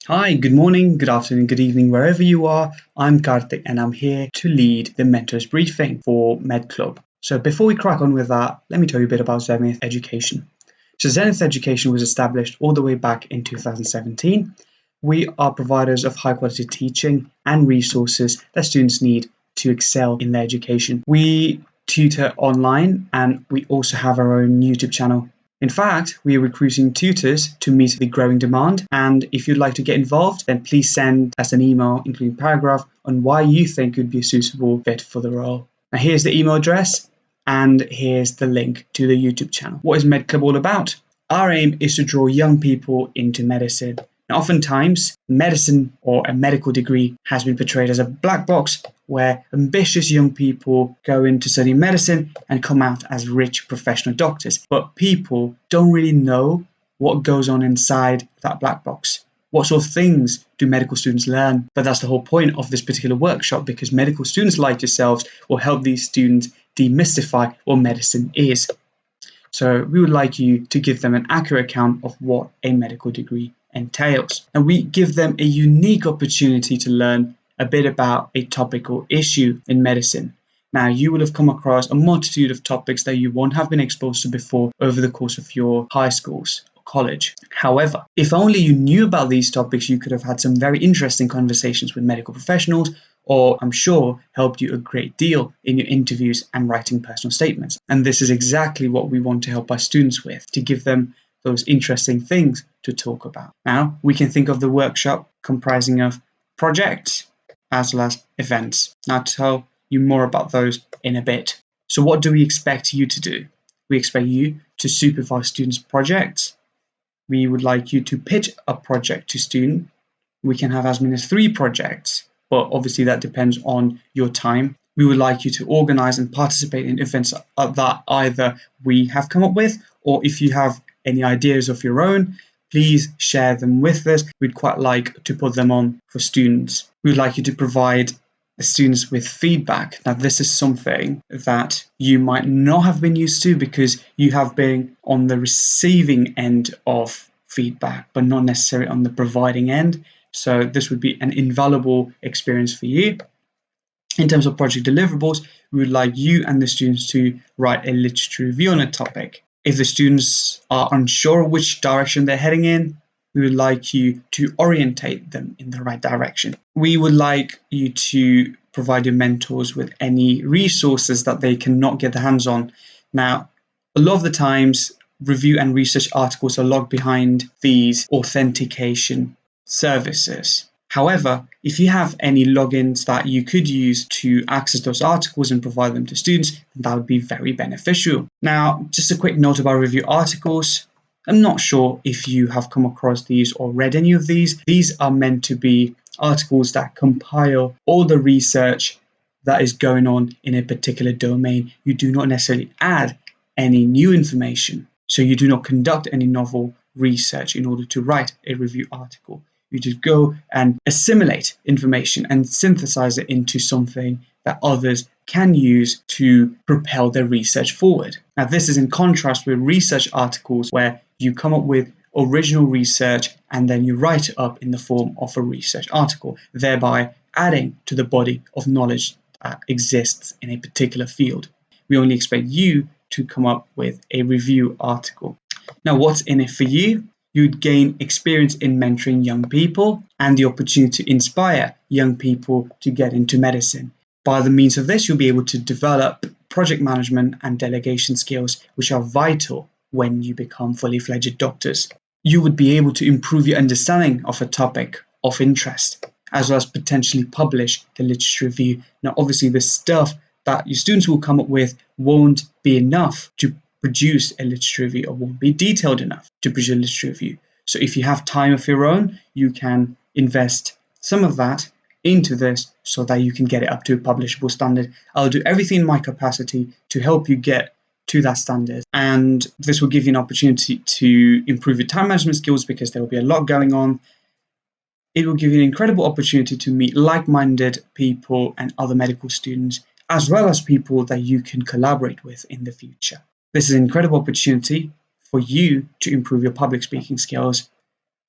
Hi, good morning, good afternoon, good evening, wherever you are. I'm Karthik and I'm here to lead the mentors briefing for MedClub. So before we crack on with that, let me tell you a bit about Zenith Education. So Zenith Education was established all the way back in 2017. We are providers of high quality teaching and resources that students need to excel in their education. We tutor online and we also have our own YouTube channel. In fact, we are recruiting tutors to meet the growing demand, and if you'd like to get involved, then please send us an email, including a paragraph, on why you think you'd be a suitable fit for the role. Now here's the email address, and here's the link to the YouTube channel. What is MedClub all about? Our aim is to draw young people into medicine. Now, oftentimes, medicine or a medical degree has been portrayed as a black box where ambitious young people go in to study medicine and come out as rich professional doctors. But people don't really know what goes on inside that black box. What sort of things do medical students learn? But that's the whole point of this particular workshop, because medical students like yourselves will help these students demystify what medicine is. So we would like you to give them an accurate account of what a medical degree entails. And we give them a unique opportunity to learn a bit about a topical issue in medicine. Now, you will have come across a multitude of topics that you won't have been exposed to before over the course of your high schools or college. However, if only you knew about these topics, you could have had some very interesting conversations with medical professionals, or I'm sure helped you a great deal in your interviews and writing personal statements. And this is exactly what we want to help our students with, to give them those interesting things to talk about. Now, we can think of the workshop comprising of projects as well as events. Now, I'll tell you more about those in a bit. So what do we expect you to do? We expect you to supervise students' projects. We would like you to pitch a project to student. We can have as many as 3 projects, but obviously that depends on your time. We would like you to organize and participate in events that either we have come up with, or if you have any ideas of your own, please share them with us. We'd quite like to put them on for students. We would like you to provide the students with feedback. Now, this is something that you might not have been used to because you have been on the receiving end of feedback, but not necessarily on the providing end. So this would be an invaluable experience for you. In terms of project deliverables, we would like you and the students to write a literature review on a topic. If the students are unsure which direction they're heading in, we would like you to orientate them in the right direction. We would like you to provide your mentors with any resources that they cannot get their hands on. Now, a lot of the times, review and research articles are logged behind these authentication services. However, if you have any logins that you could use to access those articles and provide them to students, that would be very beneficial. Now, just a quick note about review articles. I'm not sure if you have come across these or read any of these. These are meant to be articles that compile all the research that is going on in a particular domain. You do not necessarily add any new information. So you do not conduct any novel research in order to write a review article. You just go and assimilate information and synthesize it into something that others can use to propel their research forward. Now, this is in contrast with research articles where you come up with original research and then you write it up in the form of a research article, thereby adding to the body of knowledge that exists in a particular field. We only expect you to come up with a review article. Now, what's in it for you? You'd gain experience in mentoring young people and the opportunity to inspire young people to get into medicine. By the means of this, you'll be able to develop project management and delegation skills, which are vital when you become fully fledged doctors. You would be able to improve your understanding of a topic of interest, as well as potentially publish the literature review. Now, obviously, the stuff that your students will come up with won't be enough to produce a literature review, or won't be detailed enough to produce a literature review. So if you have time of your own, you can invest some of that into this so that you can get it up to a publishable standard. I'll do everything in my capacity to help you get to that standard. And this will give you an opportunity to improve your time management skills because there will be a lot going on. It will give you an incredible opportunity to meet like-minded people and other medical students, as well as people that you can collaborate with in the future. This is an incredible opportunity for you to improve your public speaking skills,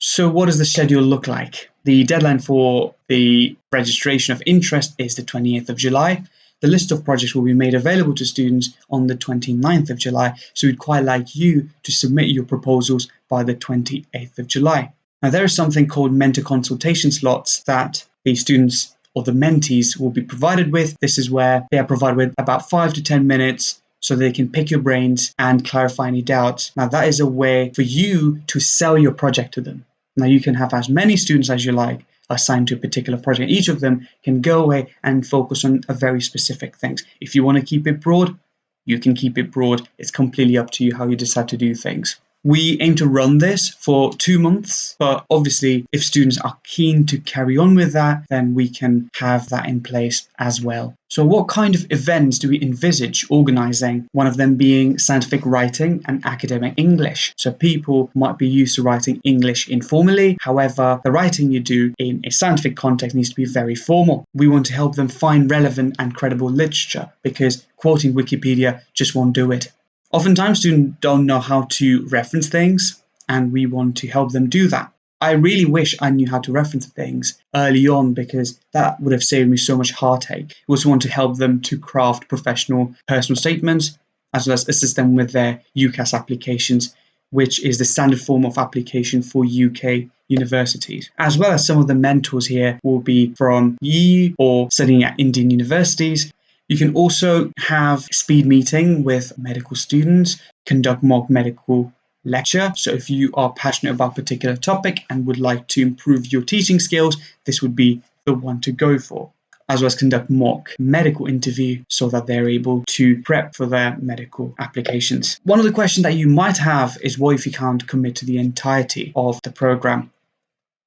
So what does the schedule look like? The deadline for the registration of interest is the 28th of July. The list of projects will be made available to students on the 29th of July, so we'd quite like you to submit your proposals by the 28th of July. Now, there is something called mentor consultation slots that the students or the mentees will be provided with. This is where they are provided with about 5 to 10 minutes so they can pick your brains and clarify any doubts. Now, that is a way for you to sell your project to them. Now, you can have as many students as you like assigned to a particular project. Each of them can go away and focus on a very specific things. If you want to keep it broad, you can keep it broad. It's completely up to you how you decide to do things. We aim to run this for 2 months, but obviously if students are keen to carry on with that, then we can have that in place as well. So what kind of events do we envisage organising? One of them being scientific writing and academic English. So people might be used to writing English informally. However, the writing you do in a scientific context needs to be very formal. We want to help them find relevant and credible literature because quoting Wikipedia just won't do it. Oftentimes, students don't know how to reference things, and we want to help them do that. I really wish I knew how to reference things early on because that would have saved me so much heartache. We also want to help them to craft professional personal statements, as well as assist them with their UCAS applications, which is the standard form of application for UK universities. As well as some of the mentors here will be from EU or studying at Indian universities. You can also have speed meeting with medical students, conduct mock medical lecture. So if you are passionate about a particular topic and would like to improve your teaching skills, this would be the one to go for. As well as conduct mock medical interview so that they're able to prep for their medical applications. One of the questions that you might have is, what if you can't commit to the entirety of the program?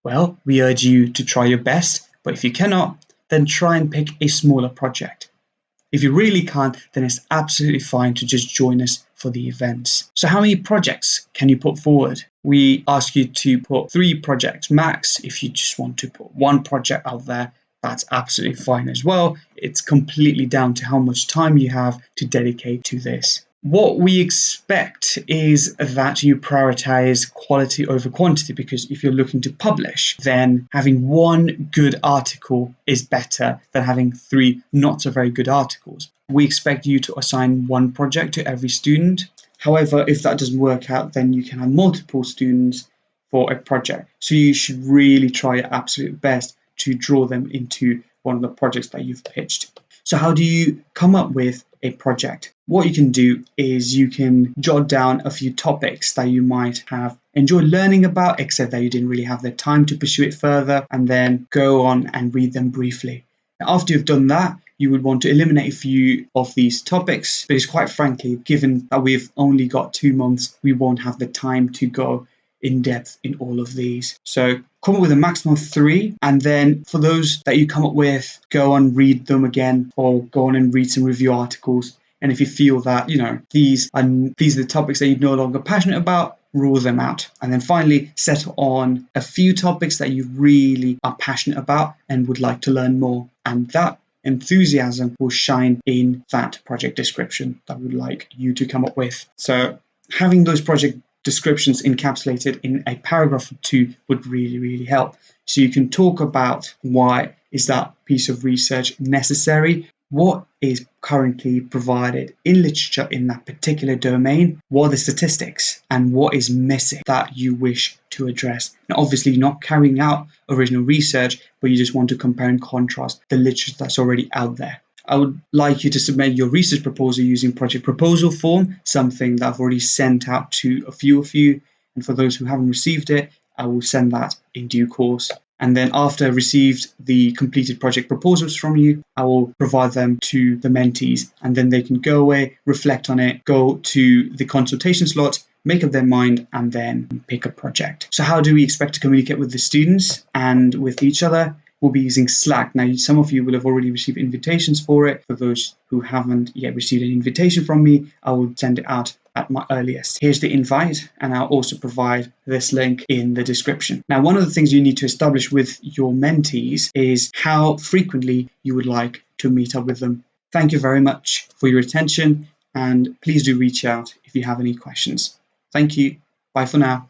Well, we urge you to try your best, but if you cannot, then try and pick a smaller project. If you really can't, then it's absolutely fine to just join us for the events. So how many projects can you put forward? We ask you to put 3 projects max. If you just want to put 1 project out there, that's absolutely fine as well. It's completely down to how much time you have to dedicate to this. What we expect is that you prioritize quality over quantity, because if you're looking to publish, then having 1 good article is better than having 3 not so very good articles. We expect you to assign 1 project to every student. However, if that doesn't work out, then you can have multiple students for a project. So you should really try your absolute best to draw them into one of the projects that you've pitched. So how do you come up with a project? What you can do is you can jot down a few topics that you might have enjoyed learning about, except that you didn't really have the time to pursue it further, and then go on and read them briefly. Now, after you've done that, you would want to eliminate a few of these topics, because quite frankly, given that we've only got 2 months, we won't have the time to go in depth in all of these. So come up with a maximum of 3, and then for those that you come up with, go and read them again, or go on and read some review articles. And if you feel that, these are the topics that you're no longer passionate about, rule them out. And then finally, settle on a few topics that you really are passionate about and would like to learn more. And that enthusiasm will shine in that project description that we would like you to come up with. So having those project descriptions encapsulated in a paragraph or 2 would really, really help. So you can talk about why is that piece of research necessary, what is currently provided in literature in that particular domain, what are the statistics, and what is missing that you wish to address. Now, obviously, you're not carrying out original research, but you just want to compare and contrast the literature that's already out there. I would like you to submit your research proposal using project proposal form, something that I've already sent out to a few of you. And for those who haven't received it, I will send that in due course. And then after I've received the completed project proposals from you, I will provide them to the mentees, and then they can go away, reflect on it, go to the consultation slot, make up their mind, and then pick a project. So how do we expect to communicate with the students and with each other? We'll be using Slack. Now, some of you will have already received invitations for it. For those who haven't yet received an invitation from me, I will send it out at my earliest. Here's the invite, and I'll also provide this link in the description. Now, one of the things you need to establish with your mentees is how frequently you would like to meet up with them. Thank you very much for your attention, and please do reach out if you have any questions. Thank you. Bye for now.